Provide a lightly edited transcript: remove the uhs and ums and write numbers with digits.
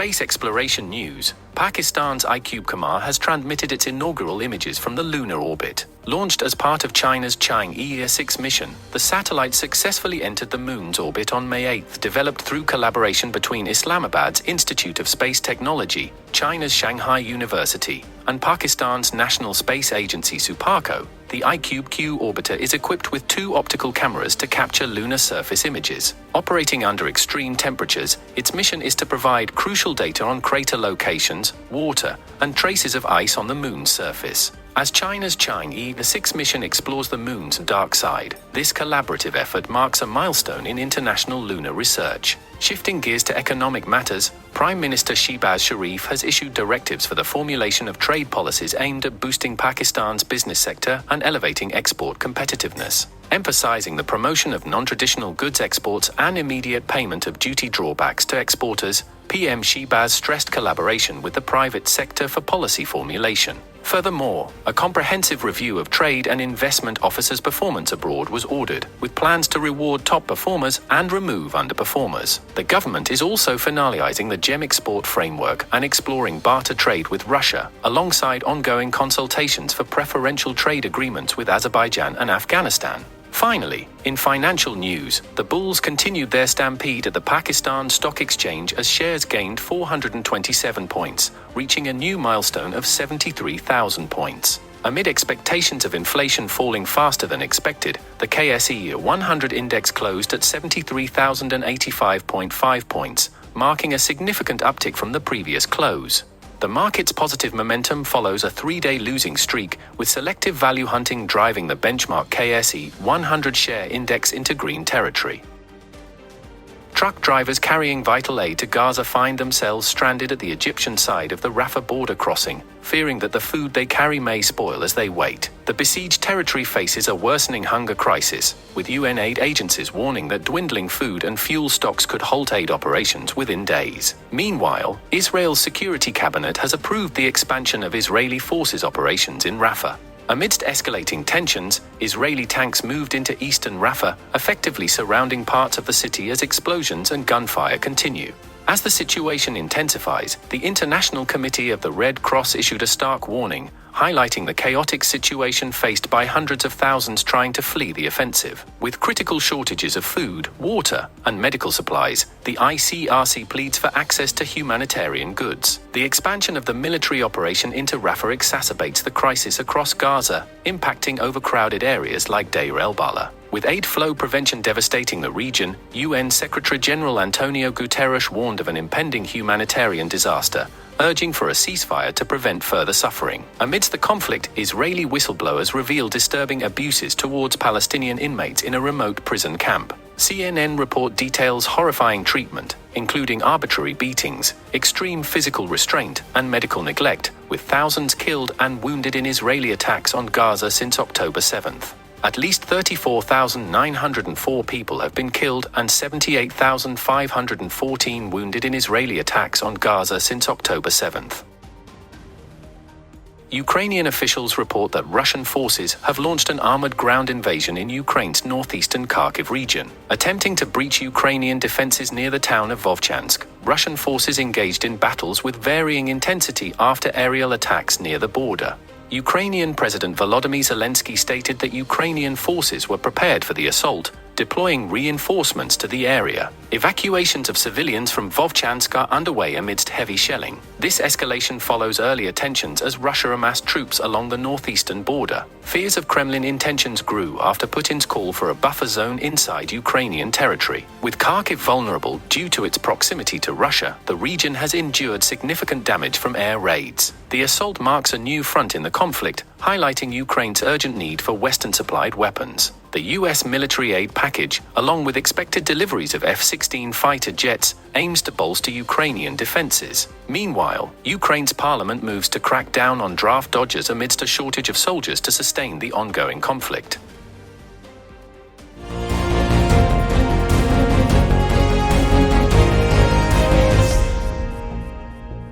Space exploration news, Pakistan's iCube-Qamar has transmitted its inaugural images from the lunar orbit. Launched as part of China's 𝐄𝐽-𝐬 mission, the satellite successfully entered the Moon's orbit on May 8, developed through collaboration between Islamabad's Institute of Space Technology, China's Shanghai University, and Pakistan's National Space Agency (SUPARCO). The iCube-Q orbiter is equipped with 2 optical cameras to capture lunar surface images. Operating under extreme temperatures, its mission is to provide crucial data on crater locations, water, and traces of ice on the Moon's surface. As China's 𝐄𝐽-𝐬 mission explores the Moon's dark side, this collaborative effort marks a milestone in international lunar research. Shifting gears to economic matters, Prime Minister Shehbaz Sharif has issued directives for the formulation of trade policies aimed at boosting Pakistan's business sector and elevating export competitiveness. Emphasizing the promotion of non-traditional goods exports and immediate payment of duty drawbacks to exporters, PM Shehbaz stressed collaboration with the private sector for policy formulation. Furthermore, a comprehensive review of trade and investment officers' performance abroad was ordered, with plans to reward top performers and remove underperformers. The government is also finalizing the GEM export framework and exploring barter trade with Russia, alongside ongoing consultations for preferential trade agreements with Azerbaijan and Afghanistan. Finally, in financial news, the bulls continued their stampede at the Pakistan Stock Exchange as shares gained 427 points, reaching a new milestone of 73,000 points. Amid expectations of inflation falling faster than expected, the KSE 100 index closed at 73,085.5 points, marking a significant uptick from the previous close. The market's positive momentum follows a 3-day losing streak, with selective value hunting driving the benchmark KSE 100 share index into green territory. Truck drivers carrying vital aid to Gaza find themselves stranded at the Egyptian side of the Rafah border crossing, fearing that the food they carry may spoil as they wait. The besieged territory faces a worsening hunger crisis, with UN aid agencies warning that dwindling food and fuel stocks could halt aid operations within days. Meanwhile, Israel's security cabinet has approved the expansion of Israeli forces operations in Rafah. Amidst escalating tensions, Israeli tanks moved into eastern Rafah, effectively surrounding parts of the city as explosions and gunfire continue. As the situation intensifies, the International Committee of the Red Cross issued a stark warning, highlighting the chaotic situation faced by hundreds of thousands trying to flee the offensive. With critical shortages of food, water, and medical supplies, the ICRC pleads for access to humanitarian goods. The expansion of the military operation into Rafah exacerbates the crisis across Gaza, impacting overcrowded areas like Deir el-Balah. With aid flow prevention devastating the region, UN Secretary-General Antonio Guterres warned of an impending humanitarian disaster, urging for a ceasefire to prevent further suffering. Amidst the conflict, Israeli whistleblowers reveal disturbing abuses towards Palestinian inmates in a remote prison camp. CNN report details horrifying treatment, including arbitrary beatings, extreme physical restraint, and medical neglect, with thousands killed and wounded in Israeli attacks on Gaza since October 7th. At least 34,904 people have been killed and 78,514 wounded in Israeli attacks on Gaza since October 7th. Ukrainian officials report that Russian forces have launched an armored ground invasion in Ukraine's northeastern Kharkiv region. Attempting to breach Ukrainian defenses near the town of Vovchansk, Russian forces engaged in battles with varying intensity after aerial attacks near the border. Ukrainian President Volodymyr Zelensky stated that Ukrainian forces were prepared for the assault, deploying reinforcements to the area. Evacuations of civilians from Vovchansk are underway amidst heavy shelling. This escalation follows earlier tensions as Russia amassed troops along the northeastern border. Fears of Kremlin intentions grew after Putin's call for a buffer zone inside Ukrainian territory. With Kharkiv vulnerable due to its proximity to Russia, the region has endured significant damage from air raids. The assault marks a new front in the conflict, highlighting Ukraine's urgent need for Western-supplied weapons. The U.S. military aid package, along with expected deliveries of F-16 fighter jets, aims to bolster Ukrainian defenses. Meanwhile, Ukraine's parliament moves to crack down on draft dodgers amidst a shortage of soldiers to sustain the ongoing conflict.